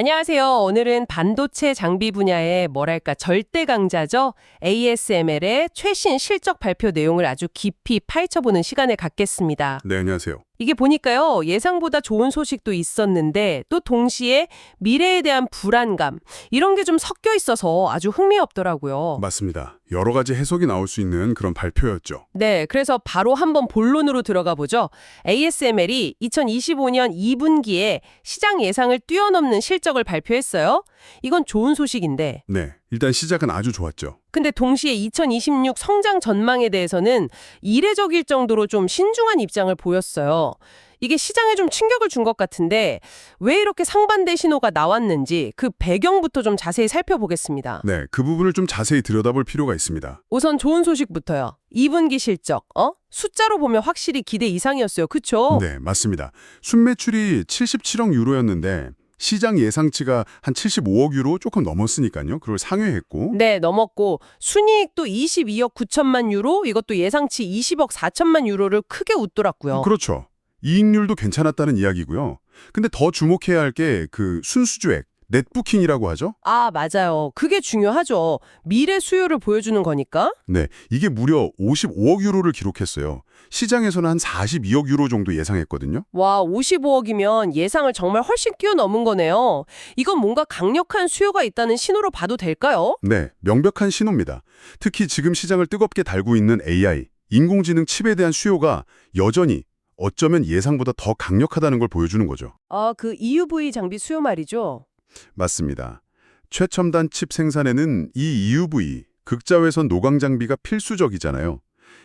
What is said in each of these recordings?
안녕하세요. 오늘은 반도체 장비 분야의 뭐랄까 절대 강자죠. ASML의 최신 실적 발표 내용을 아주 깊이 파헤쳐보는 시간을 갖겠습니다. 네, 안녕하세요. 이게 보니까요, 예상보다 좋은 소식도 있었는데 또 동시에 미래에 대한 불안감, 이런 게 좀 섞여 있어서 아주 흥미롭더라고요. 맞습니다. 여러 가지 해석이 나올 수 있는 그런 발표였죠. 네, 그래서 바로 한번 본론으로 들어가 보죠. ASML이 2025년 2분기에 시장 예상을 뛰어넘는 실적을 발표했어요. 이건 좋은 소식인데, 네, 일단 시작은 아주 좋았죠. 근데 동시에 2026 성장 전망에 대해서는 이례적일 정도로 좀 신중한 입장을 보였어요. 이게 시장에 좀 충격을 준 것 같은데 왜 이렇게 상반된 신호가 나왔는지 그 배경부터 좀 자세히 살펴보겠습니다. 네, 그 부분을 좀 자세히 들여다볼 필요가 있습니다. 우선 좋은 소식부터요. 2분기 실적, 숫자로 보면 확실히 기대 이상이었어요. 그쵸? 네, 맞습니다. 순매출이 77억 유로였는데 시장 예상치가 한 75억 유로 조금 넘었으니까요. 그걸 상회했고. 네, 넘었고 순이익도 22억 9천만 유로, 이것도 예상치 20억 4천만 유로를 크게 웃돌았고요. 그렇죠. 이익률도 괜찮았다는 이야기고요. 근데 더 주목해야 할 게 그 순수주액, 넷부킹이라고 하죠? 아, 맞아요. 그게 중요하죠. 미래 수요를 보여주는 거니까. 네, 이게 무려 55억 유로를 기록했어요. 시장에서는 한 42억 유로 정도 예상했거든요. 와, 55억이면 예상을 정말 훨씬 뛰어넘은 거네요. 이건 뭔가 강력한 수요가 있다는 신호로 봐도 될까요? 네, 명백한 신호입니다. 특히 지금 시장을 뜨겁게 달고 있는 AI, 인공지능 칩에 대한 수요가 여전히 어쩌면 예상보다 더 강력하다는 걸 보여주는 거죠. 아, 그 EUV 장비 수요 말이죠. 맞습니다. 최첨단 칩 생산에는 이 EUV, 극자외선 노광 장비가 필수적이잖아요.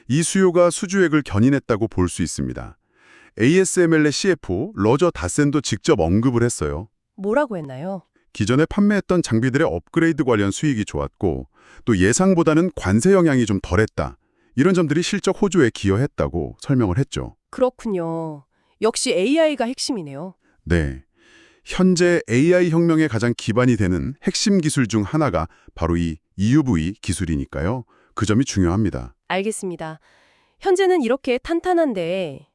이 수요가 수주액을 견인했다고 볼 수 있습니다. ASML의 CFO 러저 다센도 직접 언급을 했어요. 뭐라고 했나요? 기존에 판매했던 장비들의 업그레이드 관련 수익이 좋았고 또 예상보다는 관세 영향이 좀 덜했다. 이런 점들이 실적 호조에 기여했다고 설명을 했죠. 그렇군요. 역시 AI가 핵심이네요. 네. 현재 AI 혁명의 가장 기반이 되는 핵심 기술 중 하나가 바로 이 EUV 기술이니까요. 그 점이 중요합니다. 알겠습니다. 현재는 이렇게 탄탄한데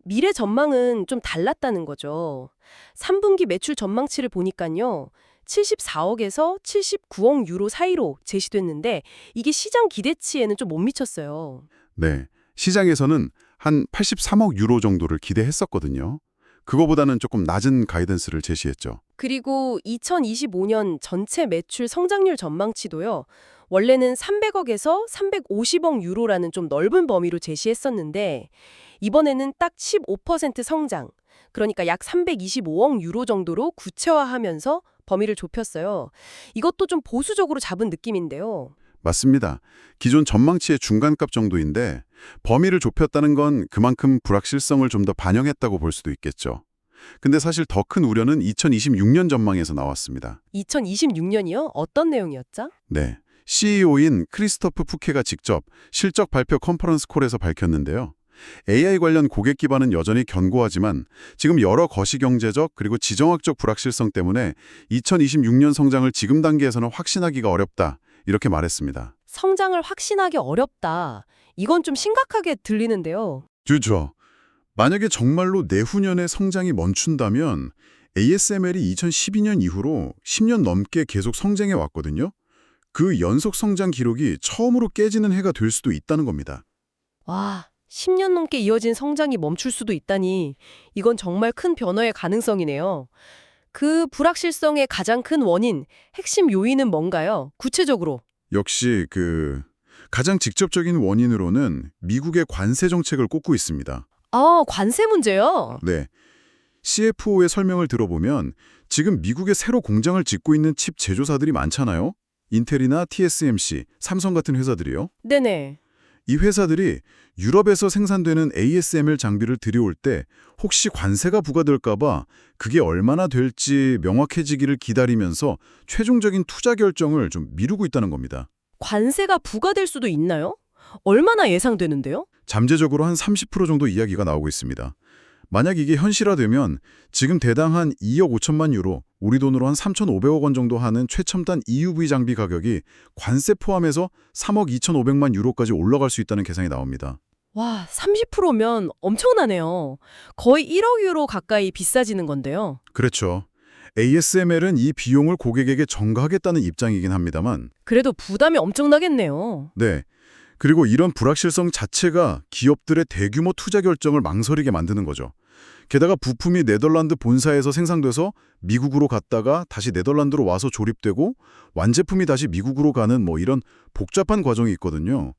미래 전망은 좀 달랐다는 거죠. 3분기 매출 전망치를 보니까요. 74억에서 79억 유로 사이로 제시됐는데 이게 시장 기대치에는 좀 못 미쳤어요. 네. 시장에서는 한 83억 유로 정도를 기대했었거든요. 그거보다는 조금 낮은 가이던스를 제시했죠. 그리고 2025년 전체 매출 성장률 전망치도요. 원래는 300억에서 350억 유로라는 좀 넓은 범위로 제시했었는데 이번에는 딱 15% 성장, 그러니까 약 325억 유로 정도로 구체화하면서 범위를 좁혔어요. 이것도 좀 보수적으로 잡은 느낌인데요. 맞습니다. 기존 전망치의 중간값 정도인데 범위를 좁혔다는 건 그만큼 불확실성을 좀 더 반영했다고 볼 수도 있겠죠. 근데 사실 더 큰 우려는 2026년 전망에서 나왔습니다. 2026년이요? 어떤 내용이었죠? 네. CEO인 크리스토프 푸케가 직접 실적 발표 컨퍼런스 콜에서 밝혔는데요. AI 관련 고객 기반은 여전히 견고하지만 지금 여러 거시경제적 그리고 지정학적 불확실성 때문에 2026년 성장을 지금 단계에서는 확신하기가 어렵다. 이렇게 말했습니다. 성장을 확신하기 어렵다. 이건 좀 심각하게 들리는데요. 그렇죠. 만약에 정말로 내후년에 성장이 멈춘다면 ASML이 2012년 이후로 10년 넘게 계속 성장해 왔거든요. 그 연속 성장 기록이 처음으로 깨지는 해가 될 수도 있다는 겁니다. 와, 10년 넘게 이어진 성장이 멈출 수도 있다니 이건 정말 큰 변화의 가능성이네요. 그 불확실성의 가장 큰 원인, 핵심 요인은 뭔가요? 구체적으로. 역시 가장 직접적인 원인으로는 미국의 관세 정책을 꼽고 있습니다. 아, 관세 문제요? 네. CFO의 설명을 들어보면 지금 미국에 새로 공장을 짓고 있는 칩 제조사들이 많잖아요. 인텔이나 TSMC, 삼성 같은 회사들이요. 네네. 이 회사들이 유럽에서 생산되는 ASML 장비를 들여올 때 혹시 관세가 부과될까 봐 그게 얼마나 될지 명확해지기를 기다리면서 최종적인 투자 결정을 좀 미루고 있다는 겁니다. 관세가 부과될 수도 있나요? 얼마나 예상되는데요? 잠재적으로 한 30% 정도 이야기가 나오고 있습니다. 만약 이게 현실화되면 지금 대당 한 2억 5천만 유로, 우리 돈으로 한 3,500억 원 정도 하는 최첨단 EUV 장비 가격이 관세 포함해서 3억 2,500만 유로까지 올라갈 수 있다는 계산이 나옵니다. 와, 30%면 엄청나네요. 거의 1억 유로 가까이 비싸지는 건데요. 그렇죠. ASML은 이 비용을 고객에게 전가하겠다는 입장이긴 합니다만, 그래도 부담이 엄청나겠네요. 네. 그리고 이런 불확실성 자체가 기업들의 대규모 투자 결정을 망설이게 만드는 거죠. 게다가 부품이 네덜란드 본사에서 생산돼서 미국으로 갔다가 다시 네덜란드로 와서 조립되고 완제품이 다시 미국으로 가는 이런 복잡한 과정이 있거든요.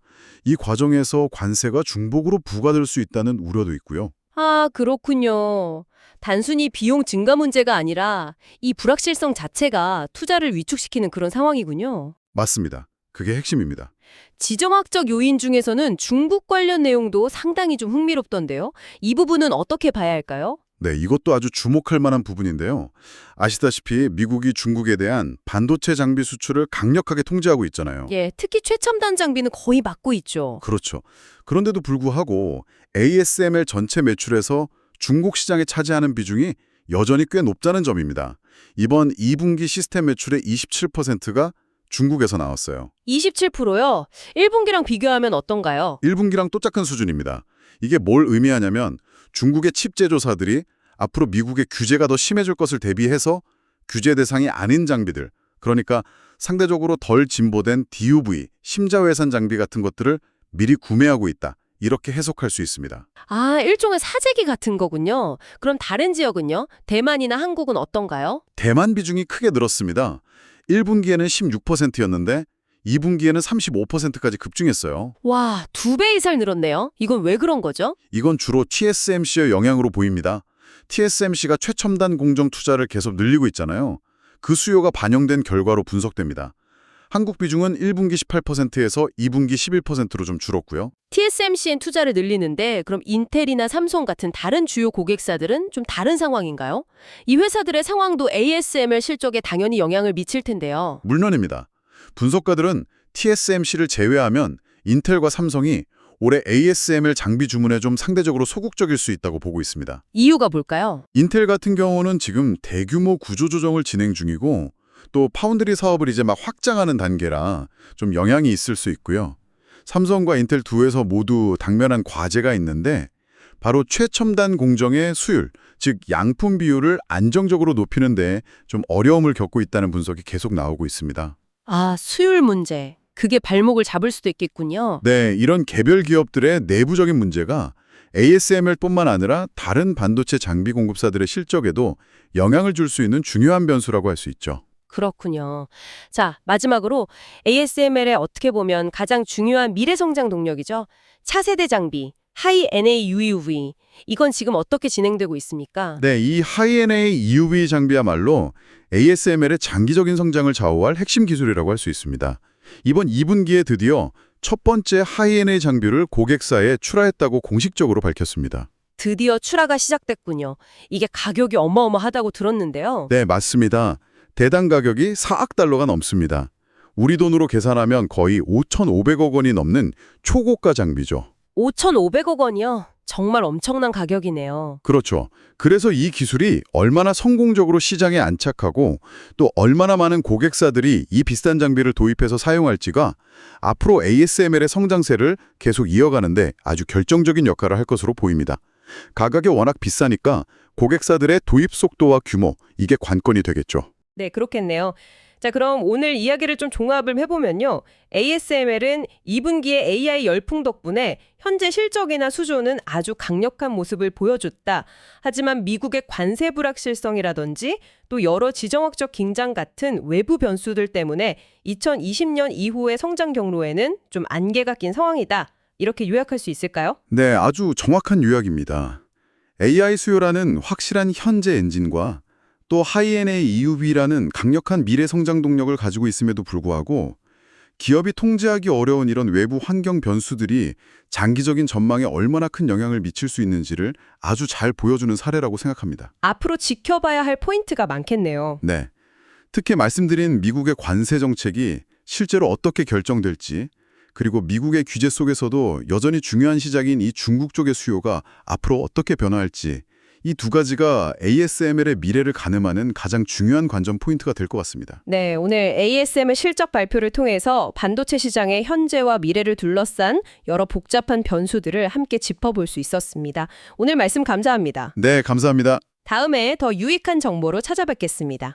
이 과정에서 관세가 중복으로 부과될 수 있다는 우려도 있고요. 아, 그렇군요. 단순히 비용 증가 문제가 아니라 이 불확실성 자체가 투자를 위축시키는 그런 상황이군요. 맞습니다. 그게 핵심입니다. 지정학적 요인 중에서는 중국 관련 내용도 상당히 좀 흥미롭던데요. 이 부분은 어떻게 봐야 할까요? 네, 이것도 아주 주목할 만한 부분인데요. 아시다시피 미국이 중국에 대한 반도체 장비 수출을 강력하게 통제하고 있잖아요. 예, 특히 최첨단 장비는 거의 막고 있죠. 그렇죠. 그런데도 불구하고 ASML 전체 매출에서 중국 시장에 차지하는 비중이 여전히 꽤 높다는 점입니다. 이번 2분기 시스템 매출의 27%가 중국에서 나왔어요. 27%요? 1분기랑 비교하면 어떤가요? 1분기랑 똑같은 수준입니다. 이게 뭘 의미하냐면 중국의 칩 제조사들이 앞으로 미국의 규제가 더 심해질 것을 대비해서 규제 대상이 아닌 장비들, 그러니까 상대적으로 덜 진보된 DUV, 심자외선 장비 같은 것들을 미리 구매하고 있다. 이렇게 해석할 수 있습니다. 아, 일종의 사재기 같은 거군요. 그럼 다른 지역은요? 대만이나 한국은 어떤가요? 대만 비중이 크게 늘었습니다. 1분기에는 16%였는데 2분기에는 35%까지 급증했어요. 와, 2배 이상 늘었네요. 이건 왜 그런 거죠? 이건 주로 TSMC의 영향으로 보입니다. TSMC가 최첨단 공정 투자를 계속 늘리고 있잖아요. 그 수요가 반영된 결과로 분석됩니다. 한국 비중은 1분기 18%에서 2분기 11%로 좀 줄었고요. TSMC엔 투자를 늘리는데 그럼 인텔이나 삼성 같은 다른 주요 고객사들은 좀 다른 상황인가요? 이 회사들의 상황도 ASML 실적에 당연히 영향을 미칠 텐데요. 물론입니다. 분석가들은 TSMC를 제외하면 인텔과 삼성이 올해 ASML 장비 주문에 좀 상대적으로 소극적일 수 있다고 보고 있습니다. 이유가 뭘까요? 인텔 같은 경우는 지금 대규모 구조조정을 진행 중이고 또 파운드리 사업을 이제 막 확장하는 단계라 좀 영향이 있을 수 있고요. 삼성과 인텔 두 회사 모두 당면한 과제가 있는데 바로 최첨단 공정의 수율, 즉 양품 비율을 안정적으로 높이는 데 좀 어려움을 겪고 있다는 분석이 계속 나오고 있습니다. 아, 수율 문제. 그게 발목을 잡을 수도 있겠군요. 네, 이런 개별 기업들의 내부적인 문제가 ASML뿐만 아니라 다른 반도체 장비 공급사들의 실적에도 영향을 줄 수 있는 중요한 변수라고 할 수 있죠. 그렇군요. 자, 마지막으로 ASML의 어떻게 보면 가장 중요한 미래 성장 동력이죠. 차세대 장비, 하이 NA UUV. 이건 지금 어떻게 진행되고 있습니까? 네, 이 하이NA EUV 장비야말로 ASML의 장기적인 성장을 좌우할 핵심 기술이라고 할 수 있습니다. 이번 2분기에 드디어 첫 번째 하이NA 장비를 고객사에 출하했다고 공식적으로 밝혔습니다. 드디어 출하가 시작됐군요. 이게 가격이 어마어마하다고 들었는데요. 네, 맞습니다. 대당 가격이 4억 달러가 넘습니다. 우리 돈으로 계산하면 거의 5,500억 원이 넘는 초고가 장비죠. 5,500억 원이요? 정말 엄청난 가격이네요. 그렇죠. 그래서 이 기술이 얼마나 성공적으로 시장에 안착하고 또 얼마나 많은 고객사들이 이 비싼 장비를 도입해서 사용할지가 앞으로 ASML의 성장세를 계속 이어가는데 아주 결정적인 역할을 할 것으로 보입니다. 가격이 워낙 비싸니까 고객사들의 도입 속도와 규모, 이게 관건이 되겠죠. 네, 그렇겠네요. 자, 그럼 오늘 이야기를 좀 종합을 해보면요. ASML은 2분기에 AI 열풍 덕분에 현재 실적이나 수조는 아주 강력한 모습을 보여줬다. 하지만 미국의 관세 불확실성이라든지 또 여러 지정학적 긴장 같은 외부 변수들 때문에 2020년 이후의 성장 경로에는 좀 안개가 낀 상황이다. 이렇게 요약할 수 있을까요? 네, 아주 정확한 요약입니다. AI 수요라는 확실한 현재 엔진과 또 하이NA EUV라는 강력한 미래 성장 동력을 가지고 있음에도 불구하고 기업이 통제하기 어려운 이런 외부 환경 변수들이 장기적인 전망에 얼마나 큰 영향을 미칠 수 있는지를 아주 잘 보여주는 사례라고 생각합니다. 앞으로 지켜봐야 할 포인트가 많겠네요. 네, 특히 말씀드린 미국의 관세 정책이 실제로 어떻게 결정될지 그리고 미국의 규제 속에서도 여전히 중요한 시장인 이 중국 쪽의 수요가 앞으로 어떻게 변화할지 이 두 가지가 ASML의 미래를 가늠하는 가장 중요한 관전 포인트가 될 것 같습니다. 네, 오늘 ASML 실적 발표를 통해서 반도체 시장의 현재와 미래를 둘러싼 여러 복잡한 변수들을 함께 짚어볼 수 있었습니다. 오늘 말씀 감사합니다. 네, 감사합니다. 다음에 더 유익한 정보로 찾아뵙겠습니다.